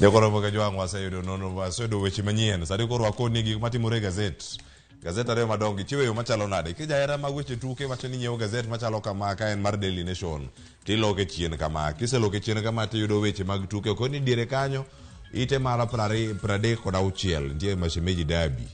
Dekoro boka jwang waseyudo nono waseyudo weche manyien. Sadi koro akoni gik matimore gazet. Gazet ariyo madongo chiwo yo machalo nade. Kijahera mag weche tuke wacho ni nyiewo gazet machalo kama ka en mar Daily Nation. Tiloke chien kama. Kiseloke chien kama tiyudo weche mag tuke. Koni diere kanyo ite mara 36 nitie Mashemeji Derby.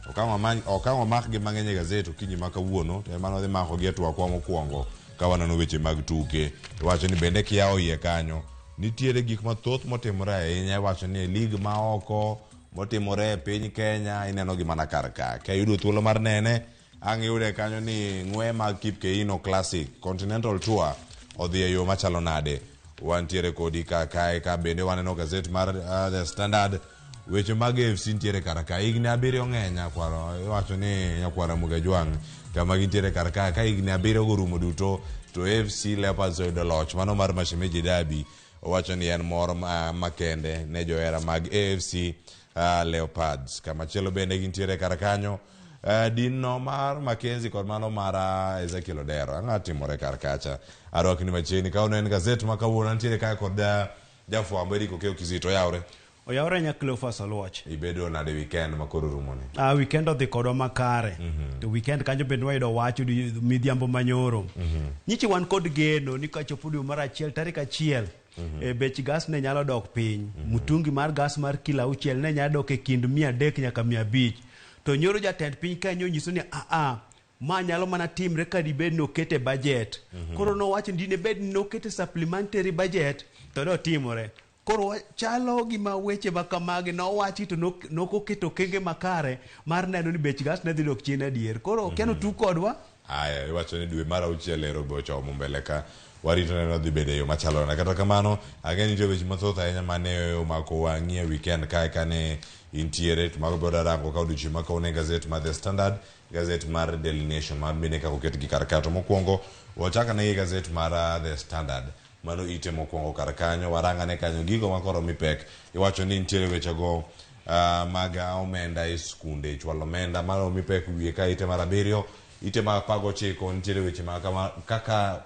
Okang'o mak gi mang'eny gazet okinyi ma kawuono to mano dhi mako gi atwa mokwongo ka waneno weche mag tuke. Wacho ni bende kiyawo iye kanyo nitiere gik mathoth motimore ahinya. Wacho ni lig ma oko motimore e piny Kenya ineno gi mana kar ka. Ka yudo thuolo mar nene ang' yude kanyo ni ng'we mag Kipkeino Classic Continental Tour odhi e yo machalo nade. Wantiere kodi ka bende waneno gazet mar The Standard. Weche mag AFC ntiere kar ka. Higni 7 ng'eny akwaro. Wacho ni nyakwara Muga Jwang kama gintiere kar ka higni 7 gorumo duto to AFC Leopards oyudo loch mano mar Mashemeji Derby. Wacho ni en moro makende ne johera mag AFC Leopards. Kama chielo bende gintiere kar kanyo dinno mar Mackenzie kod mano mar Ezekiel Odero. Ang'a timore kar kacha. Arwakni machiegni ka en gazet ma kawuono ntiere ka kod jafwambo Eric Okeo Kizito oyawre. Oyawre Cleophas Oluoch. Ibedo nade weekend makoro rumoni? Weekend odhi kodwa makare. To weekend kanyo bende wayudo wach midhiambo manyoro. Nyichi wan kod geno ni kachopo dwe mar 1 tarik 1 bech gas ne nyalo dok piny. Mutungi mar gas mar kilo 6 ne nyalo dok e kind 300 nyaka 500. To nyoro jatend piny kanyo nyiso ni ma nyalo mana timre ka dibed nokete budget. Koro nowacho ni dine bed nokete supplementary budget to do timore. Koro chalo gima weche makamagi nowachi to nokoketo kenge makare mar neno ni bech gas ne dhi dok chien adier. Koro keno tu kodwa. Aya, iwacho ni dwe mar 6 ero bochomo mbele ka warito neno dhi bede yo machalo na. Kata kamano ageni nitie weche mathoth ahinya mane omako wang'i e weekend ka ne intiere to mago biro rango ka odiochieng' ma kawuono gazet mar The Standard, gazet mar Daily Nation mar bende kako ket gi kar kato mokwongo wachaka ne gazet mar The Standard. Mano ite mokwongo kar kanyo waranga ne kanyo gigo makoro mipek. Iwacho ni nitiere weche go mag omenda e skunde chwalo omenda mano mipek wiye ka ite mar 7 ite mar 19 nitiere weche kaka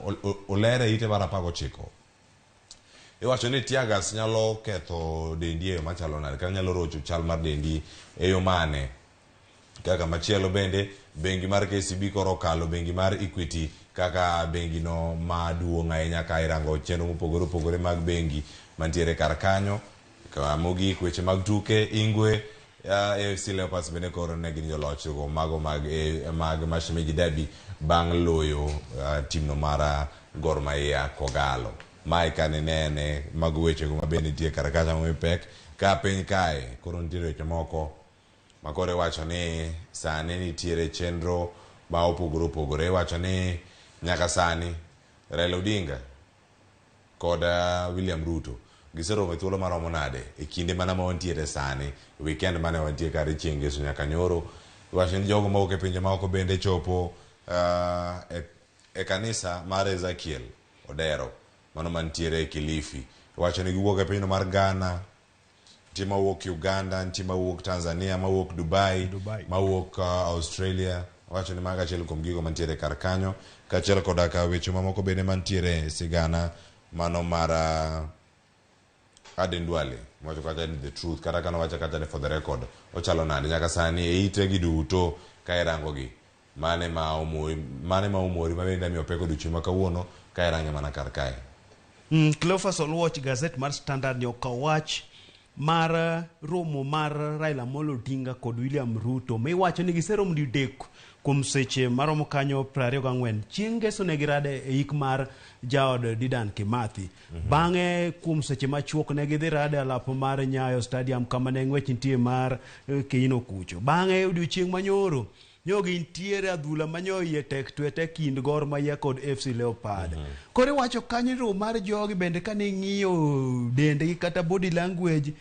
olere ite mar 19. Iwacho ni tiagas nyalo ketho dendi e yo machalo nade ka nyalo rocho chal mar dendi e yo mane. Kaka machielo bende bengi mar KCB koro kalo bengi mar Equity kaka bengi no maduong' ahinya ka irango chenro mopogore mag bengi mantiere kar kanyo. Ka mogik weche mag tuke Ingwe AFC Leopards bende koro ne gin joloch go mago mag Mashemeji Derby bang' loyo timno mar Gor Mahia Kogalo. Mai kane nene mag weche go mabende nitie kar kacha mopek ka piny kae koro nitiere weche moko makore wacho ni sani nitiere chenro ma opogore wacho ni nyaka sani Raila Odinga kod William Ruto giseromo thuolo maromo nade e kinde mana ma wantiere sani weekend mane wantie kare chieng' ngeso nyaka nyoro. Wacho ni jogo mawuok e pinje maoko bende chopo e kanisa mar Ezekiel Odero mano mantiere e Kilifi. Wacho ni giwuok e pinyno mar Ghana, nitie mawuok Uganda, nitie mawuok Tanzania, mawuok Dubai. Mawuok Australia. Wacho ni maga achiel kuom gigo mantiere kar kanyo kaachiel koda ka weche mamoko bende mantiere sigana mano mar Aden Duale wacho kata ni The Truth kata kana wacho kata ni For the Record ochalo nade nyaka sani e ite gi duto ka irango gi mane ma umori mabende miyo peko duchi ma kawuono ka irange mana kar kae. Cleophas Oluoch gazet mar Standard nyoka wach mar romo mar Raila Amolo Odinga kod William Ruto miwacho ni giseromo didek kuom seche maromo kanyo 24 chieng' ngeso ne girade e ik mar jaod Dedan Kimathi. Bang'e kuom seche machuok ne gidhi rade alap mar Nyayo Stadium kama ne ng'wech nitie mar Keino kucho. Bang'e odiochieng' manyoro nyogi ntiere adhula manyoyie tek twete kind Gor Mahia kod FC Leopard. Kore wacho kanyo mar jogi bende kane ng'iyo dendgi kata body language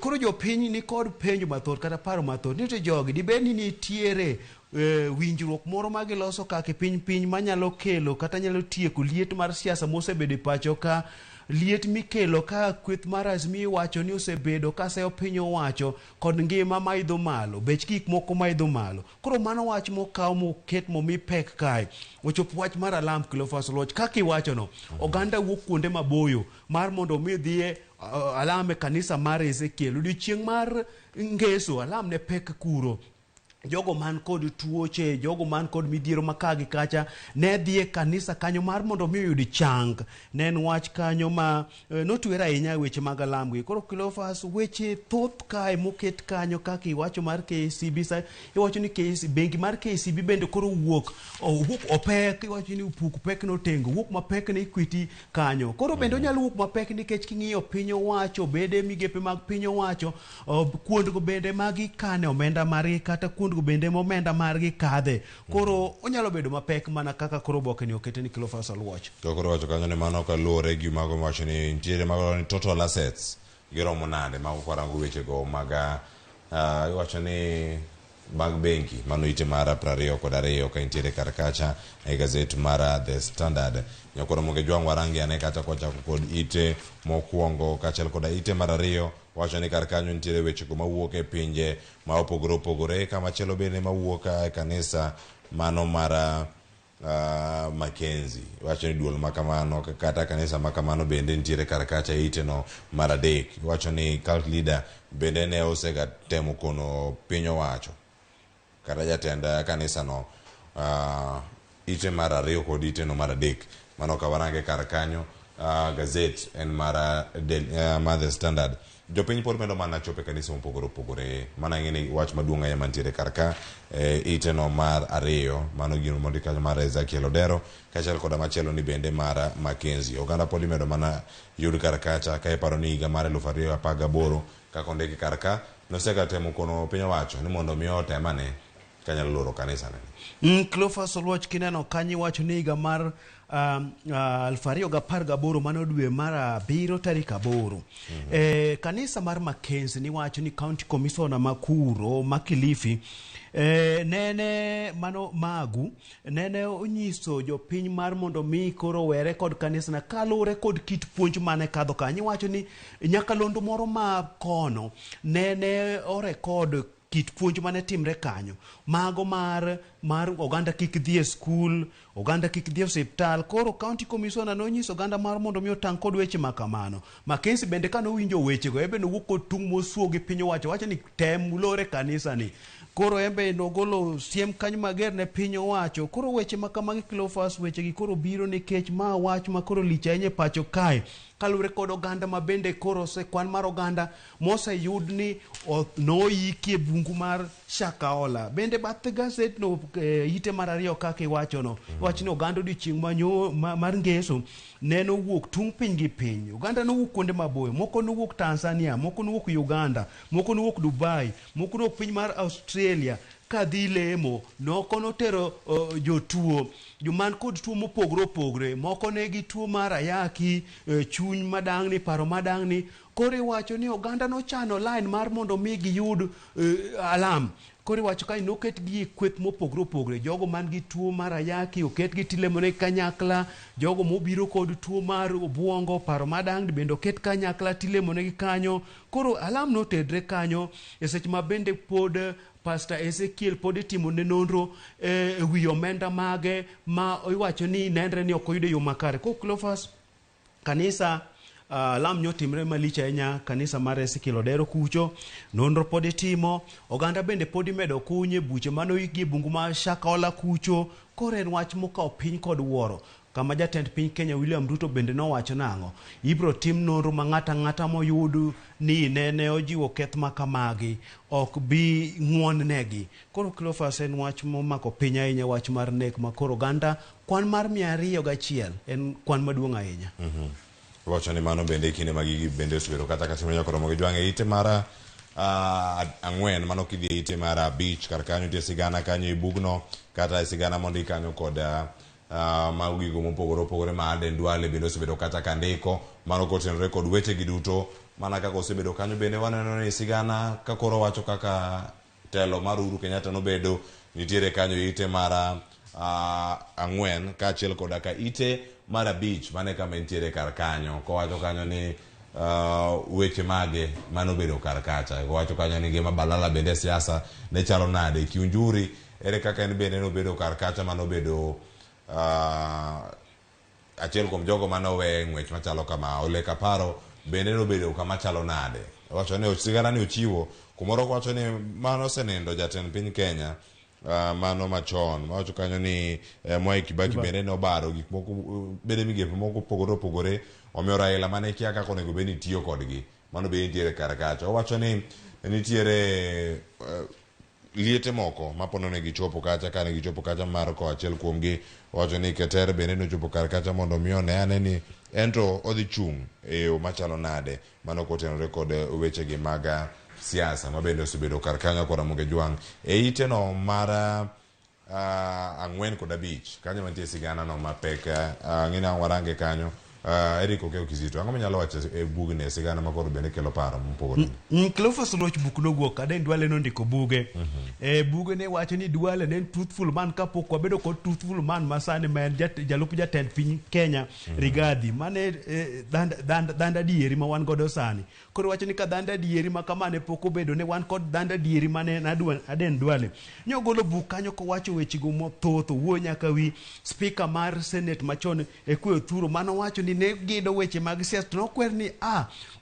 koro jopiny ni kod penjo mathoth kata paro mathoth ni to jogi dibed ni nitiere winjruok moro ma giloso kaka piny manyalo kelo kata nyalo tieko liet mar siasa mosebedo e pacho ka liet mikelo ka kweth mar Azimio wacho ni osebedo ka seyo piny owacho kod ngima maidho malo bech gik moko maidho malo. Koro mano wach mokaw moket momipek kae ochopo wach mar alam Cleophas Oluoch kaka iwacho no oganda wuok kuonde maboyo mar mondo mi dhie alam e kanisa mar Ezekiel odiochieng' mar ngeso alam ne pek kuro jogo man kod tuoche, jogo man kod midhiero makagi kacha ne dhi e kanisa kanyo mar mondo mi oyud chang. Ne en wach kanyo ma notwere ahinya weche mag alamgi. Koro Cleophas, weche thoth kae moket kanyo kaka iwacho mar KCB, iwacho ni bengi mar KCB bende koro wuok opek, iwacho ni upuk pek notengo, wuok mapek ne Equity kanyo. Koro bende onyalo wuok mapek nikech king'iyo piny owacho, bede migepe mag piny owacho, kuondgo bende magi kane omenda margi kata kuondgo bende momenda margi kadhe. Koro onyalo bedo mapek mana kaka koro oboke ni okete ni Cleophas Oluoch. To koro wacho kanyo ne mano kaluwore gi mago wacho ni nitiere mago ni total assets giromo nade mago kwarango weche go maga iwacho ni mag benki mano ite mara 22 ka intiere kar kacha e gazet mara The Standard. Nyakoro moge jwang warangi ane kata kwa chako kod ite mokuongo kachel koda ite mara 2 wacho ni kar kanyo nitiere weche go mawuok e pinje ma opogore kama chelo bende mawuok e kanisa mano mara Mackenzie. Wacho ni duol makamano kata kanisa makamano bende nitiere kar kacha ite no mara 3. Wacho ni cult leader bende ne osega temo kono piny owacho kata jatenda kanisa no ite mara 2 kod ite no mara 3 mano kawarange kar kanyo gazet en mara The Standard. Jopiny pod medo mana chope kanisa opogore mana ngene wach maduong' ahinya mantiere kar ka ite no mar 2 mano gino mondi kanyo mar Ezekiel Odero kachal koda machielo ni bende mara Mackenzie. Oganda pod medo mana yud kar kacha ka iparo ni higa mar 2018 kaka ondiki kar ka nosega temo kono piny owacho ni mondo mi otemane kanyalo loro kanisa ne. Cleophas Oluoch kineno kanyi wacho ni higa mar 2018 mano dwe mar 7 tarik 8 kanisa mar Mackenzie ni wacho ni county commissioner makuro makilifi nene mano magu nene onyiso jopiny mar mondo mi koro were kod kanisa na kalure kod kit puonj mane kadho kanyi. Wacho ni nyakalondo moro ma kono nene orekod kit puonj mane timre kanyo mago mar oganda kik dhi e skul, oganda kik dhi e hospital. Koro county commissioner nonyiso oganda mar mondo mi otang' kod weche makamano. Mackenzie bende kano winjo weche go ebe nowuok kod tung' mosuo gi piny owacho wacho ni tem lore kanisa ni. Koro ebe nogolo siem kanyo mager ne piny owacho. Koro weche makamagi Cleophas, weche gi koro biro nikech ma wach ma koro lich ahinya pacho kae kalure kod oganda ma bende koro kwan mar oganda moseyud ni noiki e bungu mar Shakahola. Bende bath gazet no ite mar 2 kaka iwacho no wach ni oganda odiochieng' mar ngeso neno wuok tung' piny gi piny. Oganda nowuok kuonde maboyo, moko nowuok Tanzania, moko nowuok Uganda, moko nowuok Dubai, moko nowuok piny mar Australia kadhi lemo. Noko notero jotuo joman kod tuo mopogore moko negi tuo mar ayaki, chuny madang'ni, paro madang'ni. Koro iwacho ni oganda nochano line mar mondo mi giyud alam. Koro iwacho ka noket gi kweth mopogore jogo man gi tuo mar ayaki oket gi tilemone kanyakla, jogo mobiro kod tuo mar obuongo, paro madang'ni bende oket kanyakla tilemone gi kanyo. Koro alam notedre kanyo e seche ma bende pod Pastor Ezekiel pod itimo ne nonro wi omenda mage ma iwacho ni nenre ni ok oyudo yo makare. Ko Cleophas, kanisa lam nyotimre malich ahinya kanisa mar Ezekiel Odero kucho nonro pod itimo. Oganda bende pod imedo kunye buche mano igi bungu ma Shakahola kucho. Koro en wach mokawo piny kod wuoro kama jatend piny Kenya William Ruto bende nowacho nang'o ibro tim nonro ma ng'ata moyud ni nene ojiwo keth makamagi ok bi ng'won negi. Koro Cleophas, en wach momako piny ahinya, wach mar nek ma koro oganda kwan mar 201 en kwan maduong' ahinya. Wacho ni mano bende kinde magigi bende osebedo kata katimre nyakoro moge jwang'e ite mara 4 mano kidhi ite mara 5 kar kanyo tie sigana kanyo i bugno kata sigana mondi kanyo kod magigo mopogore ma Aden Duale bende osebedo kata kandiko mano kotenore kod weche gi duto mana kaka osebedo kanyo. Bende waneno ni sigana ka koro wacho kaka telo mar Uhuru Kenyatta nobedo nitiere kanyo ite mara 4 kaachiel koda ka ite mara 5 mane kama nitiere kar kanyo kowacho kanyo ni weche mage mano bedo kar kacha. Kowacho kanyo ni gima balala bende siasa ne chalo nade, Kiunjuri ere kaka en bende nobedo kar kacha mano bedo achiel kuom jogo manowe ng'wech machalo kama. Ole Kaparo bende nobedo kama chalo nade. Wacho ni sigana ni ochiwo kumoro, wacho ni mano senindo jatend piny Kenya mano machon, wacho kanyo ni Mwai Kibaki bende nobaro gik moko, bende migepe moko opogore omiyo Raila mane kia kaka onego bed ni tiyo kodgi, mano be nitiere kar kacha. Owacho ni nitiere liete moko mapono ne gichopo kacha, kane gichopo kacha mar ko achiel kuomgi wacho ni Keter bende nochopo kar kacha mondo mi one ane ni ento odhi chung' e yo machalo nade, mano kotenore kod wechegi mag siasa mabende osebedo kar kanyo kod Ramogi Jwang' e ite no mar 4-5 kanyo mantie sigana no mapek ng'ina warange kanyo. Eric Okeo Kizito, ang'o minyalo wacho e bugne sigana makoro bende kelo paro mopogore? Cleophas Oluoch buk nowuok Aden Duale nondiko buge. Buge ne wacho ni Duale ne en truthful man kapok wabedo kod truthful man masani ma en jalup jatend piny Kenya Rigathi, mane dhand adieri ma wan godo sani. Koro wacho ni ka dhand adieri ma kamane pok obedo, ne wan kod dhand adieri mane Aden Duale. Nyogolo buk kanyo kowacho wechego mothoth, owuo nyaka wi speaker mar Senate machon Ekwe Othuro, mano wacho ni ne gido weche mag siasa, to nokwer ni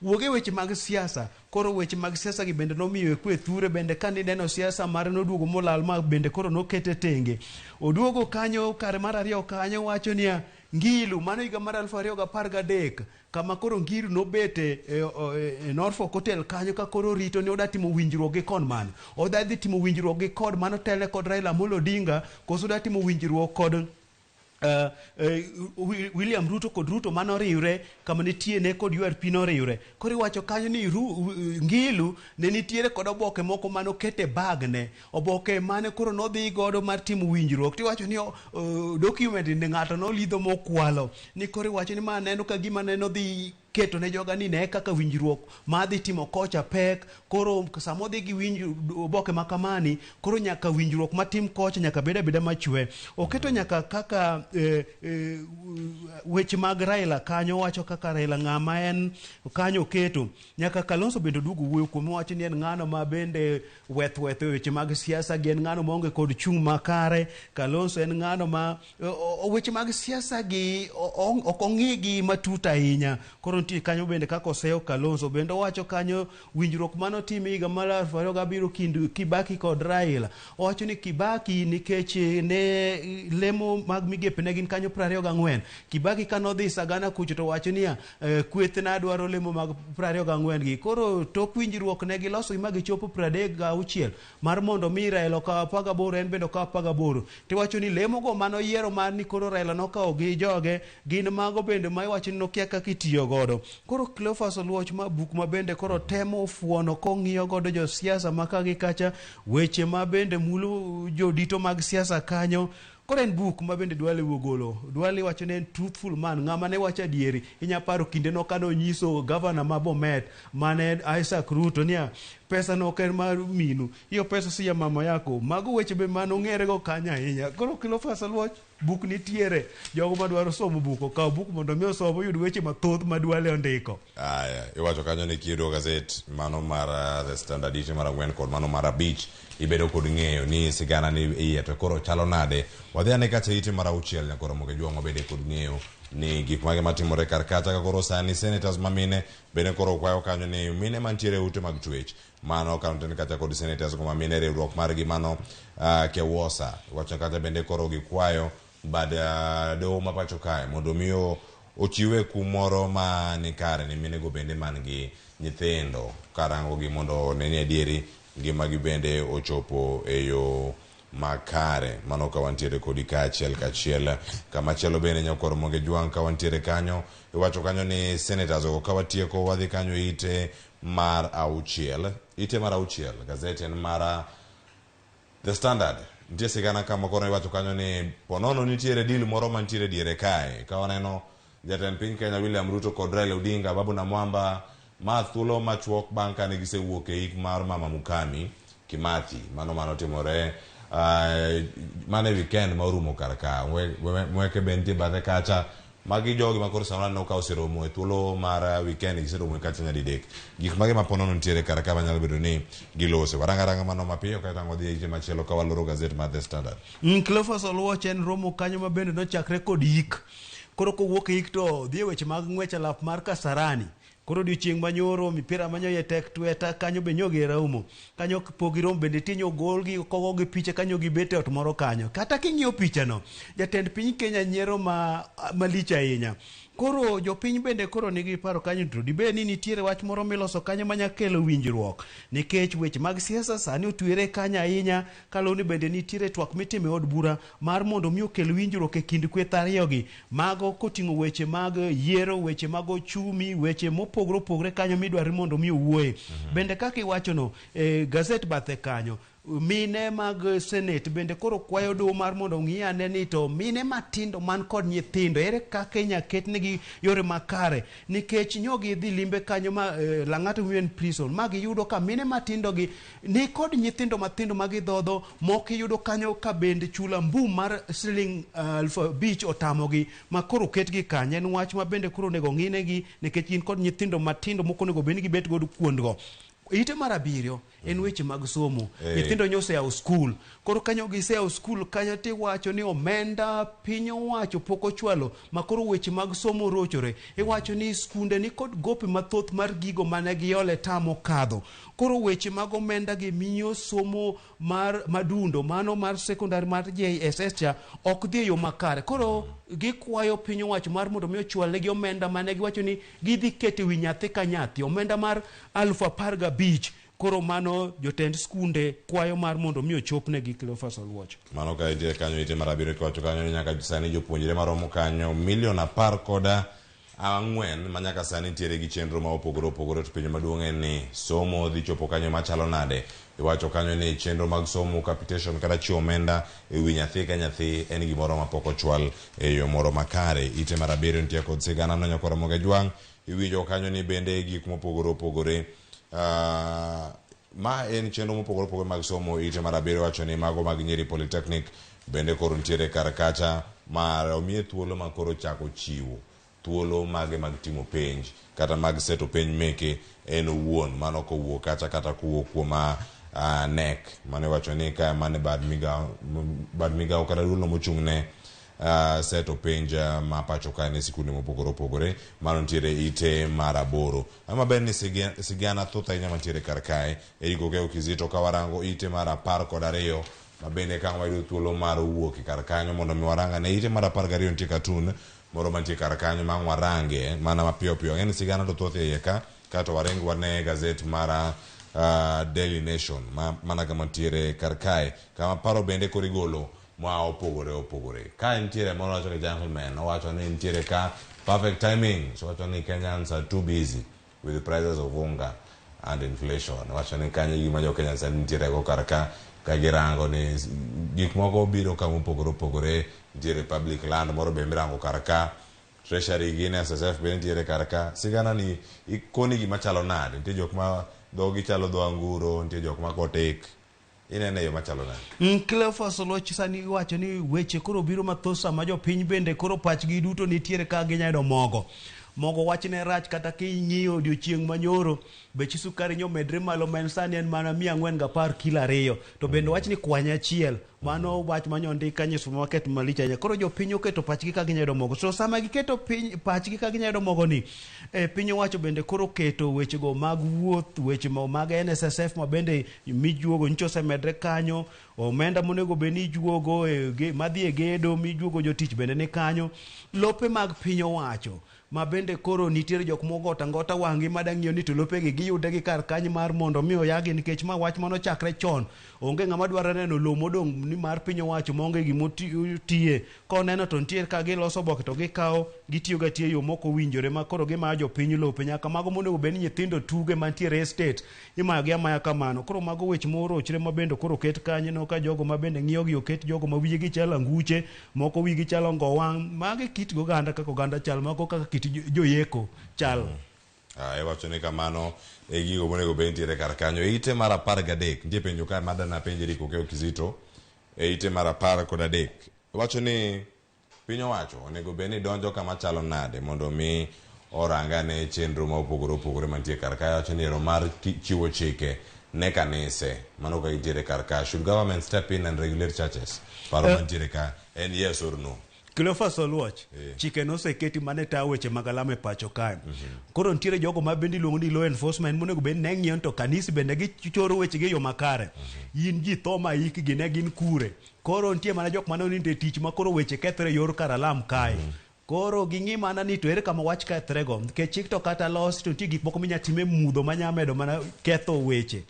wuoge weche mag siasa. Koro weche mag siasa gi bende nomiyo Ekwe Othuro bende ka neno siasa mare noduogo molal ma bende koro nokete tenge. Oduogo kanyo kare mar ariyo kanyo wacho ni Ngilu, mano higa mar 2013 kama koro Ngilu nobete Norfolk Hotel kanyo ka koro rito ni oda timo winjruok gi kon man. Oda dhi timo winjruok gi kod mano tele kod Raila Amolo Odinga, koso oda timo winjruok kod William Ruto kod Ruto mano riwre kama nitie ne kod URP no riwre. Koro iwacho kanyo ni Ngilu ne nitiere kod oboke moko mano kete bag ne, oboke mane koro nodhi godo mar timo winjruok. Tiwacho ni document ne ng'ato no lidho mokwalo, ni koro iwacho ni ma neno ka gima neno dhi keto ne joga ni ne kaka winjruok madhi timo kocha pek. Koro samo dhi gi oboke makamani, koro nyaka winjruok matim kocha nyaka beda machwe. Oketo nyaka kaka weche mag Raila kanyo, wacho kaka Raila ng'ama en kanyo oketo nyaka Kalonzo bende duogo wuoyo kuom, wacho ni en ng'ano ma bende weth weche mag siasa gi, en ng'ano maonge kod chung' makare. Kalonzo en ng'ano ma weche mag siasa gi ok ong'igi matut ahinya. Koro nitie kanyo bende kaka oseo Kalonzo bende wacho kanyo winjruok mano timi higa mar 2007 kind Kibaki kod Raila. Wacho ni Kibaki nikech ne lemo mag migepe ne gin kanyo 24, Kibaki kanodhi Sagana kucho to wacho ni kweth na dwaro lemo mag 24 gi. Koro tok winjruok ne giloso ma gichopo 36 mar mondo mi Raila okaw 18, en bende okaw 18. Tiwacho ni lemo go mano yiero mar ni koro Raila nokawo gi joge gin mago bende ma iwacho ni nokia kaka itiyo godo. Koro Cleophas Oluoch ma buk ma bende koro temo fuono kong'iyo godo jo siasa maka gi kacha, weche ma bende mulo jodito mag siasa kanyo. Koro en buk ma bende Duale wuogolo. Duale wacho ni en truthful man, ng'ama ne wacho adieri. Inya paro kinde no kano nyiso governor ma Bomet mane Isaac Ruto ni pesa no ker mar minu, hiyo pesa si ya mama yako. Mago weche be mano ng'ere go kanya ahinya. Koro Cleophas Oluoch buk nitiere, jogo madwaro somo buk okaw buk mondo mi osomo yud weche mathoth ma Duale ondiko. Iwacho kanyo ni kiedo gazet mano mar The Standard ite mar 4 kod mano mar 5 ibedo kod ng'eyo ni sigana ni iye to koro chalo nade. Wadhi ane kacha ite mar 6 nyaka Ramogi Jwang' obede kod ng'eyo ni gik mage matimore kar kacha ka koro sani senators mamine bende koro kwayo kanyo ni mine mantiere ute mag twech mano kanyo kacha kod senators go mamine riwruok margi mano Kewosa. Wacho kacha bende koro gikwayo bad doho ma pacho kae mondo miyo ochiwe kumoro ma ni kare ni mine go bende man gi nyithindo karango gi mondo neni adieri ngimagi bende ochopo e yo makare. Mano ka wantiere kodi kachiel kama chelo bende nyako Ramogi Jwang' ka wantiere kanyo. Iwacho kanyo ni senators go ka watieko wadhi kanyo ite mar 6. Ite mar 6 gazeti en mar The Standard. Nitie sigana kama koro iwacho kanyo ni ponono nitiere deal moro mantiere diere kae. Ka waneno jatend piny Kenya William Ruto kod Raila Odinga, Babu na Mwamba ma thuolo machuok bang' kane gisewuok e hik mar Mama Mukami Kimathi. Mano timore mane weekend ma orumo kar ka. Mweke bende bathe kacha magi jogi ma koro samana no ka oseromo e thuolo mar weekend giseromo kacha nyadidek. Gik mage maponono nitiere kar ka manyalo bedo ni gilose. Waranga mano mapiyo ka tango dhi ite machielo ka waloro gazet mar The Standard. Cleophas Oluoch en romo kanyo ma bende nochakre kod hik. Koro kowuok hik to dhi weche mag ng'wech alap mar Kasarani. koro odiochieng' manyoro mipira manyo tek tweta kanyo be nyogi raumo kanyo pogirom bende tinyo golgi kogo gi picha kanyo gibete ot moro kanyo kata king'iyo pichano jatend piny Kenya nyiero malich ahinya. Koro jopiny bende koro nigi paro kanyo to dibed ni nitiere wach moro miloso kanyo manya kelo winjruok nikech weche mag siasa sani otwere kanyo ahinya kaloni bende nitiere twak mitime od bura mar mondo mi okel winjruok e kind kweth ariyogi mago koting'o weche mag yiero, weche mag ochumi, weche mopogore opogore kanyo midwaro mondo mi owuoye. Bende kaka iwachono gazet bathe kanyo mine mag senate bende koro kwayo doho mar mondo ng'i ane ni to mine matindo man kod nyithindo ere kaka inyaketnegi yore makare nikech nyogi dhi limbe kanyo Lang'at Women Prison magiyudo ka mine matindogi ni kod nyithindo matindo magidhodho moko iyudo kanyo ka bende chula mbum mar siling 5,000 otamogi ma koro ketgi kanyo. En wach ma bende koro onego ng'inegi nikech gin kod nyithindo matindo moko onego bed ni gibet godo kuondgo. Ite mar abiriyo en weche mag somo. Nyithindo nyose au skul. Koro kanyo gise au skul kanyo tiwacho ni omenda piny owacho pok ochwalo makoro weche mag somo rochore. Iwacho ni skunde ni kod gope mathoth mar gigo mane giole tamo kadho. Koro weche mag omenda gi miyo somo mar madundo mano mar sekondari mar JSS cha ok dhi yo makare. Koro gikwayo piny owacho mar mondo mi ochwal gi omenda mane giwacho ni gidhi keto wi nyathi ka nyathi omenda mar 15,000. Koro mano jotend skunde kwayo mar mondo mi ochopne gi Cleophas Oluoch. Mano ka ite kanyo ite mar abiriyo kwacho kanyo nyaka sani jopuonjre maromo kanyo 14,4 manyaka sani tiere gi chenro ma opogore opogore to penjo maduong' en ni somo dhi chopo kanyo machalo nade. Iwacho kanyo ni chenro mag somo capitation kata chiwo omenda e wi nyathi ka nyathi en gimoro ma pok ochwal e yo moro makare. Ite mar abiriyo nitie kod sigana no nyakoro moge jwang' iwinjo kanyo ni bende gik mopogore opogore ma en chenro mopogore opogore mag somo. Ite mar abiriyo wacho ni mago mag Nyeri Polytechnic bende koro nitiere kar kacha ma omiye thuolo ma koro chako chiwo thuolo mag timo penj kata mag seto penj meke en owuon mano kowuok kata kowuok kuom NEC mane wacho ni ka mane bad migawo kata duolno mochung'ne seto penj ma pacho ka ne sikunde mopogore opogore mano nitiere ite mar aboro. Ama ber ni sigana thoth ahinya mantiere kar kae Eriko Geo Kizito ka warango ite mar 12 ma bende ka wayudo thuolo mar wuok kar kanyo mondo mi waranga ne ite mar 12 nitie katun moro mantie kar kanyo ma warange mana mapiyo piyo en sigana to thoth e ka kato warengo wane gazet mar Daily Nation mana kama ntiere kar kae kama paro bende korigolo ma opogore ka ntiere moro wacho ni gentleman wacho ni ntiere ka perfect timing so wacho ni Kenyans are too busy with the prices of hunger and inflation. Wacho ni kanyo gima jo Kenyans ntiere go kar ka girango ni gik moko biro kama opogore ntiere public land moro be mirango kar ka treasury gine SSF be ntiere kar ka sigana ni ikoni gima chalo nade nitie jok ma dhogi chalo dho anguro nitie jok ma kotek inene yo machalo nade. Cleophas Oluoch sani iwacho ni weche koro biro mathoth sama jopiny bende koro pachgi duto nitiere ka ginyayudo mogo wachne rach kata king'iyo odiochieng' manyoro bech sukari nyomedre malo ma en sani en mana 410 kilo 2 to bende wachni kwany achiel mano wach manyondi kanyo supermarket malich ahinya. Koro jopiny oketo pachgi ka ginyayudo mogo so sama giketo pachgi ka ginyayudo mogo ni piny owacho bende koro keto wechego mag wuoth weche mag NSSF ma bende mijuogo nyicho osemedre kanyo omenda monego bed ni ijuogo madhi e gedo mijuogo jotich bende ni kanyo lope mag piny owacho ma bende koro nitiere jok mogota ngota wang'i madang'iyo ni to lopegi giyude gi kar kanyo mar mondo mi oyagi nikech ma wach mano chakre chon onge ng'ama dwaro neno lo modong' ni mar piny owacho maonge gimotiye koneno to nitiere ka giloso boke to gikawo gitiyo gatiyo yo moko winjore ma koro gimayo jopiny lope nyaka mago monego bed ni nyithindo tuge mantiere estate imayogi amaya kamano. Koro mago weche morochre ma bende koro ket kanyo no ka jogo ma bende ng'iyogi oket jogo ma wigi chalo anguche moko wigi chalo ngowang' mage kit oganda kaka oganda chal mako kaka kit joyeko chal. Wacho ni kamano e gigo monego bed ntiere kar kanyo. Ite mar 13 nitie penjo ka madana penjo Eriko Geo Kizito ite mar 13 wacho ni piny owacho onego bed ni donjo kama chalo nade mondo mi oranga ne chenro ma opogore mantie kar kae. Wacho ni ero mar chiwo chike ne kanise mano ka ntiere kar kae. Should government step in and regulate churches? Paro mantiere ka en yes or no? Cleophas Oluoch chike noseketi mane tayo weche mag alama e pacho kae. Koro nitiere jogo ma bende iluongo ni law enforcement monego bed ne ng'iyo to kanisi bende gichoro weche gi yo makare. In ji tho ma ikgi ne gin kure. Koro nitie mana jok mane oninde tich ma koro weche kethre yor kar alam kae. Koro ging'i mana ni to ere kama wach kethre go nikech chik to kata los to nitie gik moko minya time mudho manya medo mana ketho weche.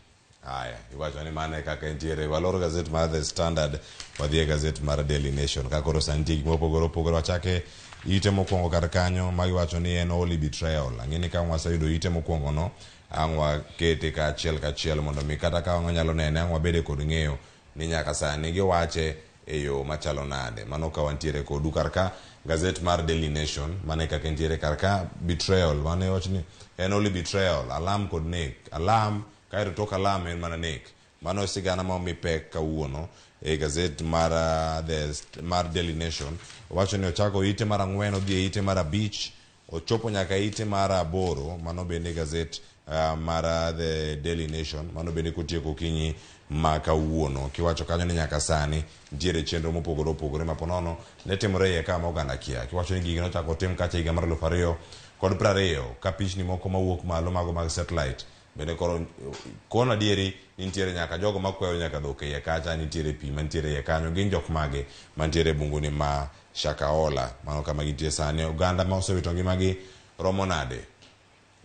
Aya, iwacho ni mane kaka entiere waloro gazet mar The Standard wadhie gazet mar Daily Nation ka koro santi gik mopogore opogore wachake ite mokwongo kar kanyo ma giwacho ni en holy betrayal. Ang'eni ka waseyudo ite mokwongo no ang' wakete ka achiel mondo mi kata ka wanyalo nene ang' wabede kod ng'eyo ni nyaka sani giwache e yo machalo nade. Mano ka wantiere kodu kar ka gazet mar Daily Nation mane kaka entiere kar ka betrayal mane wacho ni en holy betrayal alam kod nek alam kairo tok alam en mana nek. Mano sigana ma mipek kawuono e gazet mar mar Daily Nation wacho ni ochako ite mar 4 odhi ite mar 5 ochopo nyaka ite mar 8. Mano bende gazet mar The Daily Nation mano bende kotieko kinyi ma kawuono kiwacho kanyo ni nyaka sani ntiere chenro mopogore opogore ma ponono ne timore iye ka ma oganda kia. Kiwacho ni gigi nochako tim kacha higa mar 2020 ka pichni moko mawuok malo mago mag satellite bende koro kono adieri nitiere nyaka jogo makweyo nyaka dhok iye kacha nitiere pi mantiere iye kanyo gin jok mage mantiere bunguni ma Shakahola. Mano kama gintie sani oganda ma osewito ngimagi romo nade.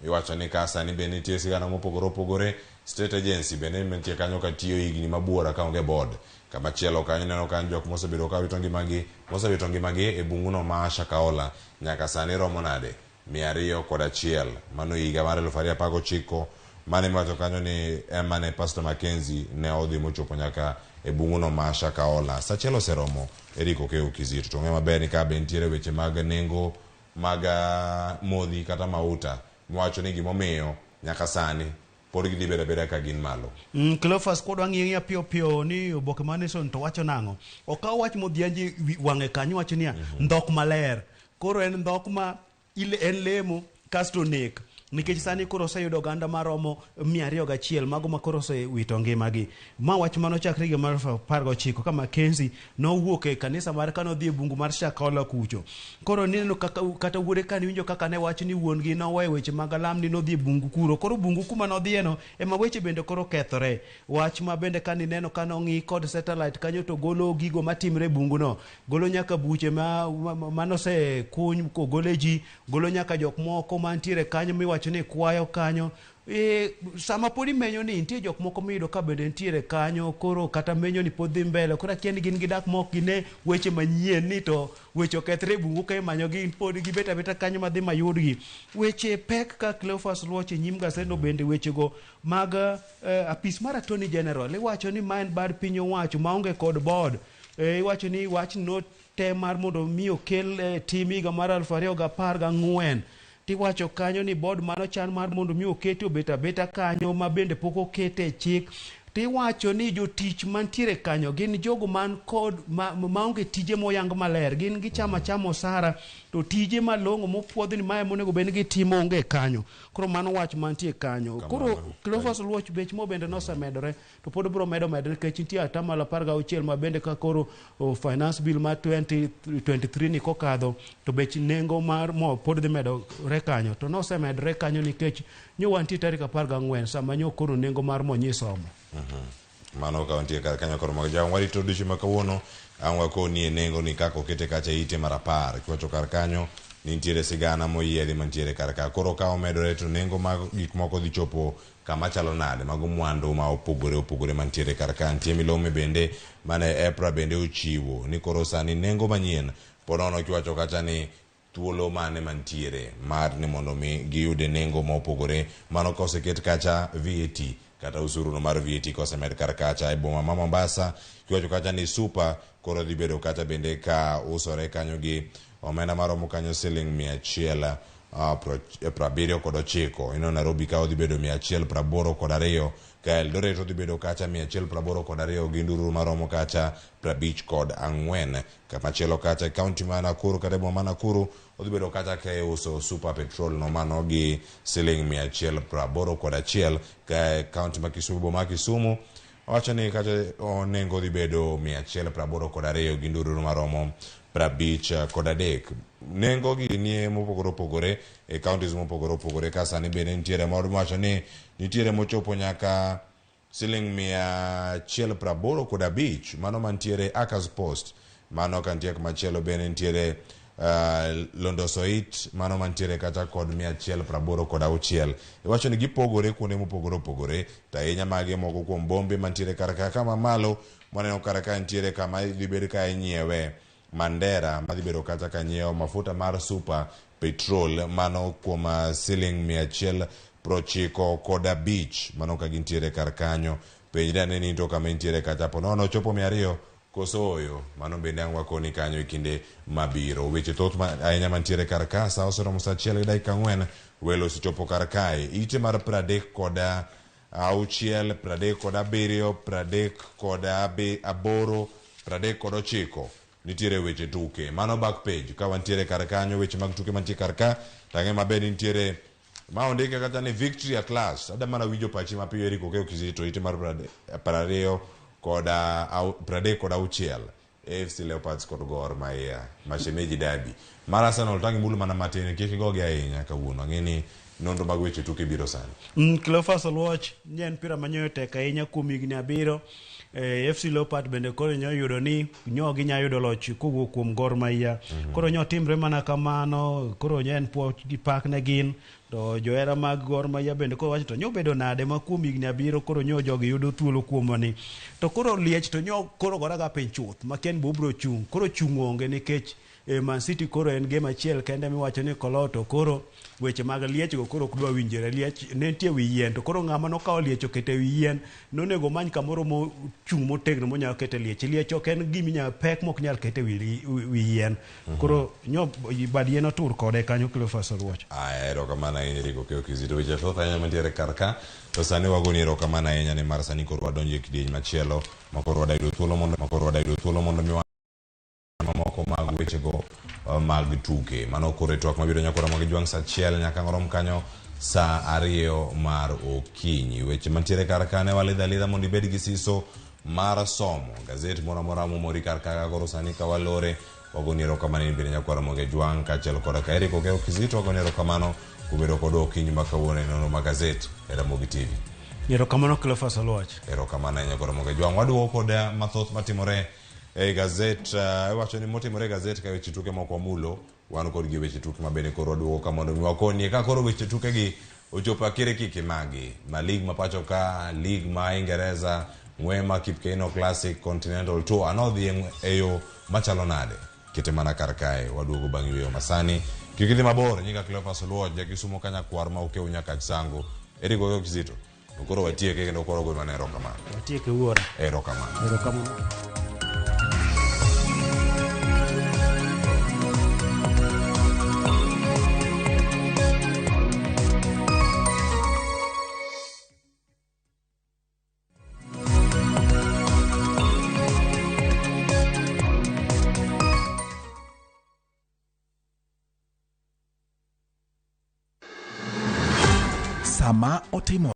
Iwacho ni ka sani bende nitie sigana mopogore opogore state agency bende nitie kanyo ka tiyo higni mabuora ka onge board kama chielo kanyo neno kanyo jok mosebedo ka wito ngimagi e bunguno ma Shakahola nyaka sani romo nade 201. Mano higa mar 2019 mane macho kanyo ni emane Pastor Mackenzie ne odhi mochopo nyaka e bunguno ma Shakahola. Sachelo seromo Eriko Keu Kizito to ng'e maber ni ka be ntiere weche mag nengo mag modhi kata mauta mwacho ni gimomiyo nyaka sani pod gidhi bedo ka gin malo. Cleophas kodwa ng'iyo piyo ni oboke ma Nation to wacho nang'o okaw wach modhianji wang'e kanyo wacho niya ndhok maler koro en ndhok ma en lemo kasto nek nikech sani koro oseyudo oganda maromo 201 mago ma koro osewito ngimagi. Ma wach manochakre higa mar 19 ka Mackenzie nowuok e kanisa mar kano dhi e bungu mar Shakahola kucho. Koro neno kata wuode kani winjo kaka ne wach ni wuon gi noweyo weche mag alam ni nodhi e bungu kuro. Koro bungu kuma nodhieno ema weche bende koro kethore. Wach ma bende kani neno kano ng'i kod satellite kanyo to golo gigo matimre e bungu no. Golo nyaka buche manose kuny ko gole ji golo nyaka jok moko mantiere kanyo miwacho ni kwayo kanyo. Sama podi menyo ni nitie jok moko miyudo ka bende ntiere kanyo koro kata menyo ni pod dhi mbele koro akia ni gin gidak mok gine weche manyien ni to weche okethre bungu ka imanyo gi pod gibet abeta kanyo madhi mayudgi. Weche pek ka Cleophas Oluoch nyim gaseno bende wechego mag apis mar Attorney General iwacho ni ma en bad piny owacho maonge kod board. Iwacho ni wach no te mar mondo mi okel tim higa mar 2014 tiwacho kanyo ni board mano chan mar mondo mi oketi obeta beta kanyo ma bende pok okete chik. Tiwacho ni jotich mantiere kanyo gin jogo man kod maonge tije moyang maler gin gichama osara to tije malong'o mopuodhi ni mae monego bed gitimo onge kanyo. Koro mano wach mantie kanyo. Koro Cleophas Oluoch bech mo bende nosemedore to pod biro medore nikech nitie atamalo 16 ma bende ka koro finance bill mar 2023 ni kokadho to bech nengo mar mo pod dhi medore kanyo to nosemedore kanyo nikech nyowa nitie tarik 14 sama nyo koro nengo mar mo nyisomo. Mano ka wantie kar kanyo koro mag jam warito dishi makawuono ang' wakoni e nengo ni kako kete kacha ite mar 10 kiwacho kar kanyo ni nitiere sigana moyiedhi mantiere kar ka koro ka omedore to nengo mag gik moko dhi chopo kama chalo nade mago mwandu ma opogore mantiere kar ka. Nitie milome bende mane EPRA bende ochiwo ni koro sani nengo manyien ponono kiwacho kacha ni thuolo mane mantiere mar ni mondo mi giyude nengo ma opogore mano ka oseket kacha VAT kata usuru no mar VAT kosemed kar kacha e boma ma Mombasa kiwacho kacha ni super koro dhi bedo kacha bende ka usore kanyo gi omenda maromo kanyo siling 179. Ino Nairobi ka odhi bedo 182 ka Eldoret odhi bedo kacha 182 gi nduru maromo kacha 54 kama chelo kacha county ma Nakuru kata boma ma Nakuru odhi bedo kacha ka uso super petrol no mano gi siling 181 ka county ma Kisumu boma Kisumu wacho ni kacha nengo dhi bedo 182 gi nduru maromo kod adek. Nengo gi nie mopogore opogore e counties mopogore opogore, ka sani bende nitiere moro wacho ni nitiere mochopo nyaka siling 185, mano mantiere Akas Post, mano kantie machielo bende nitiere Londosoit, mano mantiere kata kod 186. Iwacho ni gipogore kuonde mopogore opogore, to ahinya mage moko kuom bombe mantiere karaka kama malo, maneno karaka ntiire kama idhi bedo ka inyiewe Mandera, madhi bedo kata ka nyiewo mafuta mar super petrol, mano kuom siling 195, mano ka gintiere kar kanyo. Penjra ne ni to kama intiere kata po nono chopo 200 kosoyo, mano bende angwa koni kanyo ikinde mabiro. Weche thoth ahinya mantiere kar ka, sa osero sa 1:04 welo sichopo kar kae. Ite mar 36, 37, 38, 39 nitiere weche tuke. Mano back page ka wantiere kar kanyo, weche mag tuke mantiere kar ka. Tange maber nitiere ma ondike kata ni Victory at Last. Ada mana winjo pachi mapiyo Eric Okeo Kizito, ite mar 20 kod 36 AFC Leopards kod Gor Mahia, mashemeji derby. Mar Arsenal tangi mulu mana matin kik gogi ahinya kawuono. Ng'eni nonro mag weche tuke biro sani. Cleophas Oluoch nyen pira manyo tek ahinya kuom higni 7. FC Leopard bende koro nyo yudo ni nyo gi nya yudo loch kowuok kuom Gor Mahia. Koro nyo timre mana kamano, koro nyen po gi pak ne gin, to joera mag Gor Mahia bende koro wacho to nyo bedo nade ma kuom higni 7 koro nyo jogi yudo thuolo kuomani. To koro liech to nyo koro gora ga piny chuth ma ken bobro chung. Koro chung onge nikech Man City koro en game achiel kende miwacho ni Koloto, koro weche mag liech go koro kudwa winjere. Liech ne nitie wi yien, to koro ng'ama nokawo liech okete wi yien nonego many kamoro mo chung motegno monyalo kete liech. Liech ok en giminya pek mok nyal kete wi yien. Koro nyo bad yien otur kode kanyo Cleophas Oluoch. Erokamano ahinya Eric Okeo Kizito. Weche thoth ahinya mantiere kar ka, to sani wagoni erokamano ahinya ni mar sani koro wadonjo e kidieny machielo ma koro wadayudo thuolo mondo mi mamoko mag weche go mag tuke. Mano kore twak mabiro nyakora mag jwang sa 1 nyaka ngorom kanyo sa 2 mar okinyi. Weche mantiere kar kane walidha mondo ibed gi siso mar somo gazet moro amora momori kar ka koro sani ka walore. Wagoni erokamano ni bende nyakora mag jwang kaachiel koda ka Eric Okeo Kizito. Wagoni erokamano kubedo kod okinyi ma kawuono nono mag gazet e Ramogi TV. Erokamano Cleophas Oluoch. Erokamano nyakora mag jwang. Waduogo kod mathoth matimore e gazet. Wacho ni motimore gazet ka weche tuke moko mulo, wan kod gi weche tuke mabende koro waduogo ka mondo wakoni ka koro weche tuke gi ochopo akire kike magi ma lig ma pacho ka, lig ma Ingereza, Mwema Kipkeino Classic, Continental Tour, anodhi eyo machalo nade. Kete mana kar kae waduogo bang' yweyo masani. Kikidhi mabor, nyinga Cleophas Oluoch, Jakisumo kanya kwar ma Okeo nyaka Chisango. Eric Okeo Kizito. Koro watieke kendo koro go mana erokamano. Watieke wuora. Erokamano. Erokamano. Sama otimo